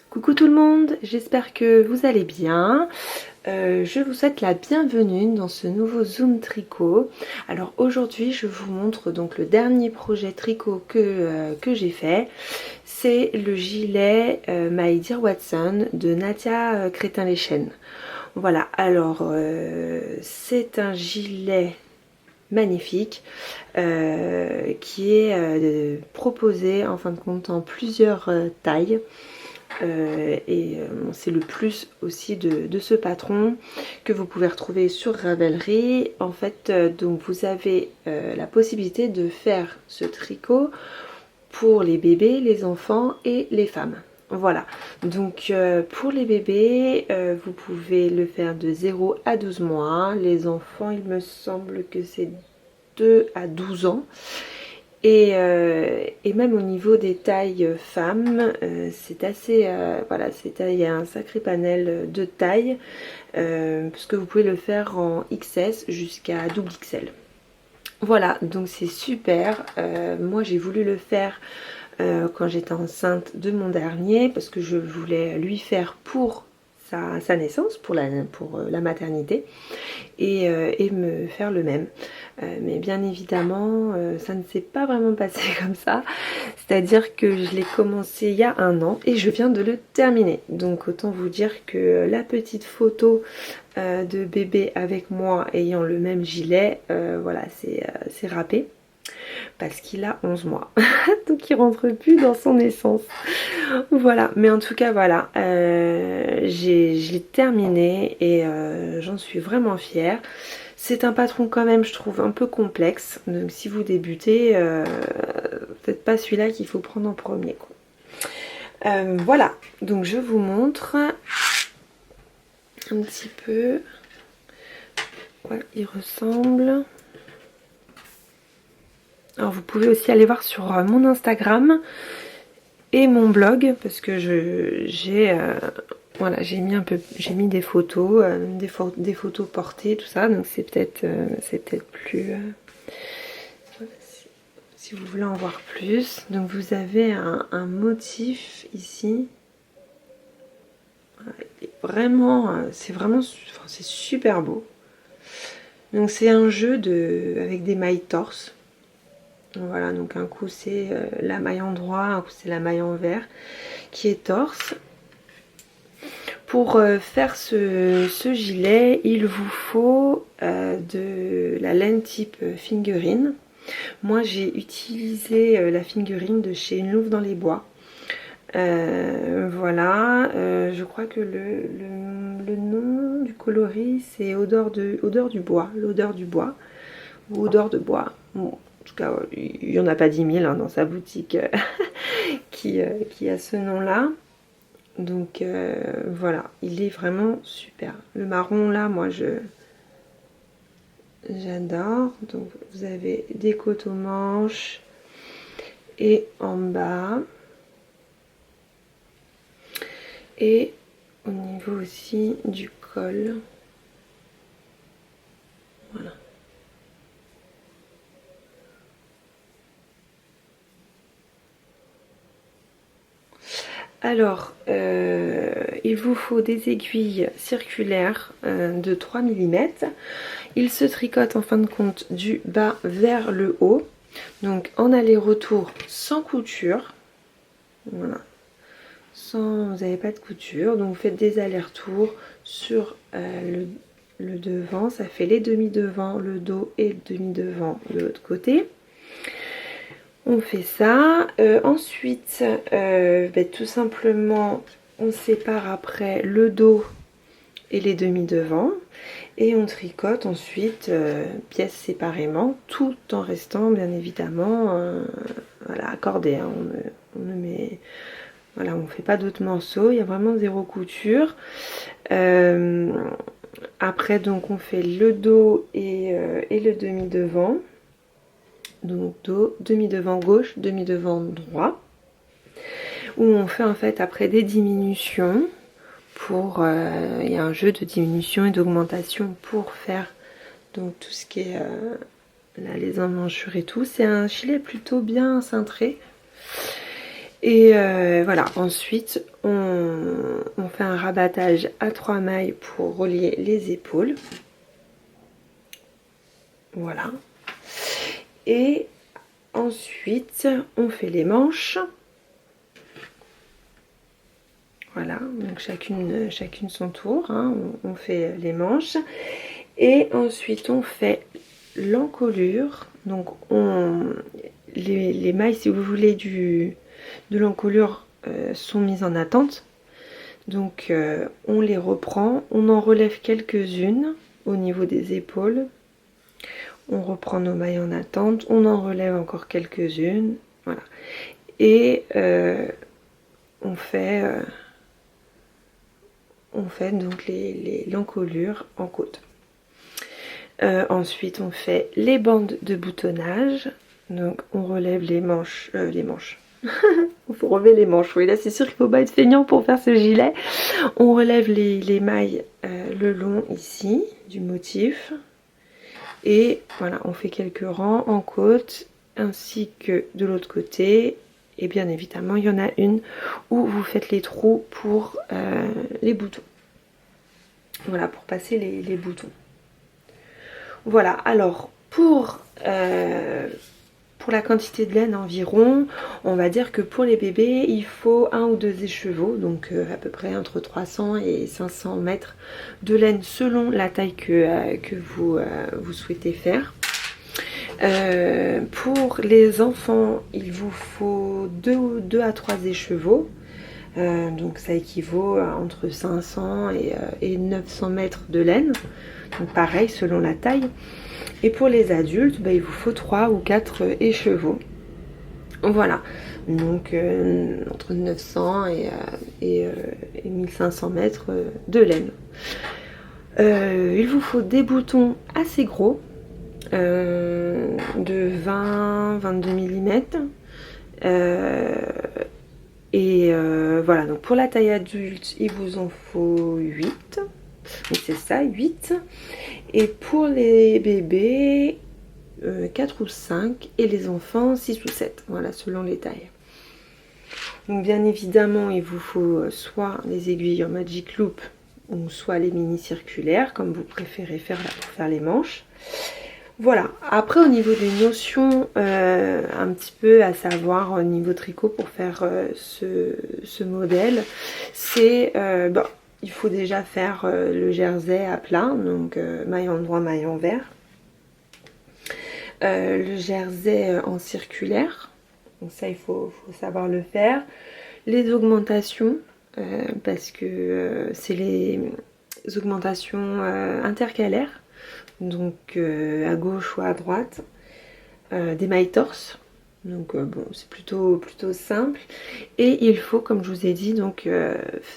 Coucou tout le monde, j'espère que vous allez bien. Je vous souhaite la bienvenue dans ce nouveau Zoom tricot. Alors aujourd'hui je vous montre donc le dernier projet tricot que j'ai fait. C'est le gilet My Dear Watson de Nadia Crétin-Leschène. Voilà, alors c'est un gilet magnifique qui est proposé en fin de compte en plusieurs tailles. C'est le plus aussi de ce patron que vous pouvez retrouver sur Ravelry. En fait, donc vous avez la possibilité de faire ce tricot pour les bébés, les enfants et les femmes. Voilà, donc pour les bébés, vous pouvez le faire de 0 à 12 mois. Les enfants, il me semble que c'est 2 à 12 ans. Et même au niveau des tailles femmes, c'est assez, voilà, il y a un sacré panel de tailles, parce que vous pouvez le faire en XS jusqu'à double XL. Voilà, donc c'est super. Moi j'ai voulu le faire quand j'étais enceinte de mon dernier, parce que je voulais lui faire pour sa naissance, pour la maternité, et me faire le même. Mais bien évidemment, ça ne s'est pas vraiment passé comme ça. C'est-à-dire que je l'ai commencé il y a 1 an et je viens de le terminer. Donc autant vous dire que la petite photo de bébé avec moi ayant le même gilet, voilà, c'est râpé. Parce qu'il a 11 mois. Donc il rentre plus dans son essence. Voilà, mais en tout cas voilà, je l'ai terminé et j'en suis vraiment fière. C'est un patron quand même, je trouve, un peu complexe. Donc si vous débutez, peut-être pas celui-là qu'il faut prendre en premier, quoi. Voilà, donc je vous montre un petit peu à quoi il ressemble. Alors vous pouvez aussi aller voir sur mon Instagram et mon blog, parce que voilà, j'ai mis des photos, des photos portées, tout ça, donc c'est peut-être plus voilà, si vous voulez en voir plus. Donc vous avez un motif ici. Vraiment, c'est super beau. Donc c'est un jeu avec des mailles torse. Voilà, donc un coup c'est la maille en droit, un coup c'est la maille envers qui est torse. Pour faire ce gilet, il vous faut de la laine type fingering. Moi j'ai utilisé la fingering de chez Une Louve dans les Bois. Voilà, je crois que le nom du coloris c'est odeur du bois, l'odeur du bois ou odeur de bois. Bon, en tout cas, il n'y en a pas 10 000 hein, dans sa boutique qui a ce nom-là. Donc voilà, il est vraiment super. Le marron là, moi j'adore. Donc vous avez des côtes aux manches et en bas. Et au niveau aussi du col. Voilà. Alors, il vous faut des aiguilles circulaires de 3 mm. Il se tricote en fin de compte du bas vers le haut. Donc en aller-retour sans couture. Voilà. Vous n'avez pas de couture. Donc vous faites des allers-retours sur le devant. Ça fait les demi-devants, le dos et le demi-devant de l'autre côté. On fait ça. Ensuite, tout simplement, on sépare après le dos et les demi-devants. Et on tricote ensuite pièces séparément, tout en restant bien évidemment voilà, accordé. Hein. On ne met... Voilà, on ne fait pas d'autres morceaux, il y a vraiment 0 couture. Après, donc, on fait le dos et le demi-devant. Donc dos, demi-devant gauche, demi-devant droit, où on fait en fait après des diminutions il y a un jeu de diminution et d'augmentation pour faire donc tout ce qui est là, les emmanchures et tout. C'est un gilet plutôt bien cintré. Et voilà, ensuite on fait un rabattage à 3 mailles pour relier les épaules. Voilà. Et ensuite on fait les manches. Voilà, donc chacune son tour, hein. On fait les manches. Et ensuite on fait l'encolure. Donc les mailles, si vous voulez, de l'encolure sont mises en attente. Donc on les reprend, on en relève quelques-unes au niveau des épaules. On reprend nos mailles en attente, on en relève encore quelques-unes. Voilà. Et on fait donc l'encolure en côte. Ensuite on fait les bandes de boutonnage. Donc on relève les manches. Il faut relever les manches. Oui, là c'est sûr qu'il ne faut pas être feignant pour faire ce gilet. On relève les mailles le long ici du motif. Et voilà, on fait quelques rangs en côte ainsi que de l'autre côté. Et bien évidemment, il y en a une où vous faites les trous pour les boutons. Voilà, pour passer les boutons. Voilà, alors pour la quantité de laine environ, on va dire que pour les bébés, il faut 1 ou 2 écheveaux, donc à peu près entre 300 et 500 mètres de laine selon la taille que vous souhaitez faire. Pour les enfants, il vous faut 2 à 3 écheveaux. Donc ça équivaut à entre 500 et 900 mètres de laine. Donc pareil selon la taille. Et pour les adultes, il vous faut 3 ou 4 écheveaux. Voilà. Donc entre 900 et 1500 mètres de laine. Il vous faut des boutons assez gros. De 20-22 mm. Voilà, donc pour la taille adulte, il vous en faut 8. Donc c'est ça, 8. Et pour les bébés, 4 ou 5. Et les enfants, 6 ou 7. Voilà, selon les tailles. Donc bien évidemment, il vous faut soit les aiguilles en Magic Loop, ou soit les mini circulaires, comme vous préférez faire là pour faire les manches. Voilà, après au niveau des notions, un petit peu à savoir au niveau tricot pour faire ce modèle, c'est, il faut déjà faire le jersey à plat, donc maille endroit, maille envers. Le jersey en circulaire, donc ça il faut savoir le faire. Les augmentations, parce que c'est les augmentations intercalaires. Donc à gauche ou à droite, des mailles torse, donc bon c'est plutôt simple. Et il faut, comme je vous ai dit, donc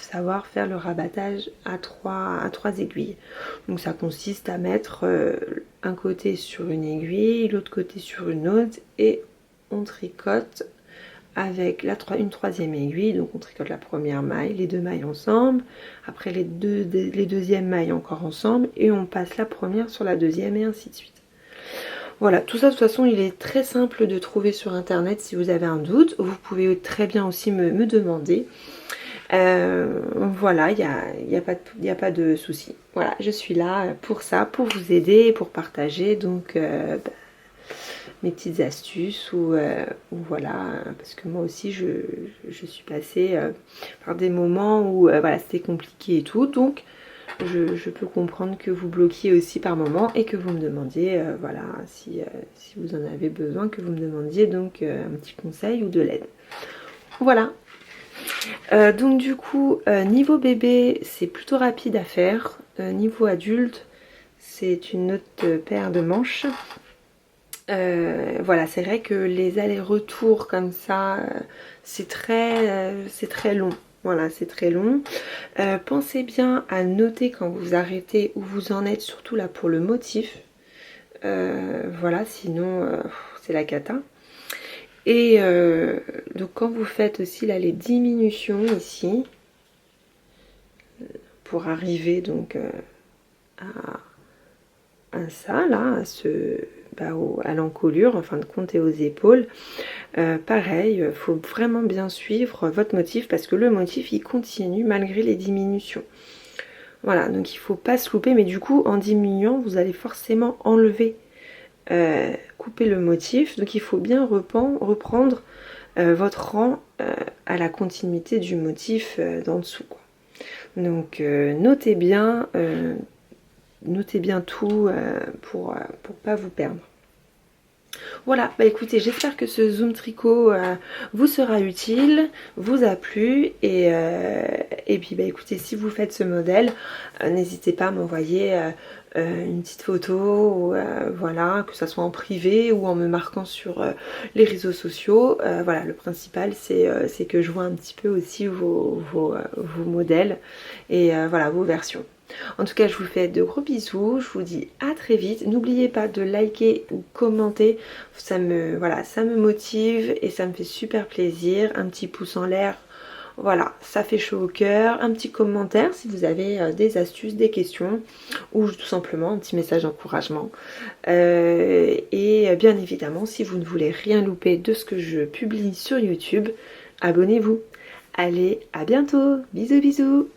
savoir faire le rabattage à 3 aiguilles. Donc ça consiste à mettre un côté sur une aiguille, l'autre côté sur une autre, et on tricote avec une 3e aiguille. Donc on tricote la première maille, les 2 mailles ensemble, après les deuxièmes mailles encore ensemble, et on passe la première sur la deuxième et ainsi de suite. Voilà, tout ça de toute façon il est très simple de trouver sur internet. Si vous avez un doute, vous pouvez très bien aussi me demander. Voilà, il n'y a pas de souci. Voilà, je suis là pour ça, pour vous aider, pour partager donc mes petites astuces ou voilà, parce que moi aussi je suis passée par des moments où voilà, c'était compliqué et tout, donc je peux comprendre que vous bloquiez aussi par moment et que vous me demandiez voilà, si vous en avez besoin, que vous me demandiez donc un petit conseil ou de l'aide. Voilà. Donc du coup niveau bébé c'est plutôt rapide à faire. Niveau adulte c'est une autre paire de manches. Voilà, c'est vrai que les allers-retours comme ça, c'est très long. Voilà, c'est très long. Pensez bien à noter quand vous arrêtez où vous en êtes, surtout là pour le motif. Voilà, sinon c'est la cata. Et donc quand vous faites aussi là les diminutions ici, pour arriver donc à ça là, à l'encolure en fin de compte et aux épaules. Pareil, il faut vraiment bien suivre votre motif parce que le motif il continue malgré les diminutions. Voilà, donc il faut pas se louper, mais du coup en diminuant vous allez forcément enlever, couper le motif, donc il faut bien reprendre votre rang à la continuité du motif d'en dessous quoi. Donc notez bien tout pour pas vous perdre. Voilà, bah écoutez, j'espère que ce zoom tricot vous sera utile, vous a plu et puis bah écoutez, si vous faites ce modèle, n'hésitez pas à m'envoyer une petite photo, ou, voilà, que ça soit en privé ou en me marquant sur les réseaux sociaux. Voilà, le principal c'est que je vois un petit peu aussi vos modèles et voilà, vos versions. En tout cas, je vous fais de gros bisous, je vous dis à très vite. N'oubliez pas de liker ou commenter, ça me motive et ça me fait super plaisir. Un petit pouce en l'air, voilà, ça fait chaud au cœur. Un petit commentaire si vous avez des astuces, des questions ou tout simplement un petit message d'encouragement. Et bien évidemment, si vous ne voulez rien louper de ce que je publie sur YouTube, abonnez-vous. Allez, à bientôt, bisous bisous.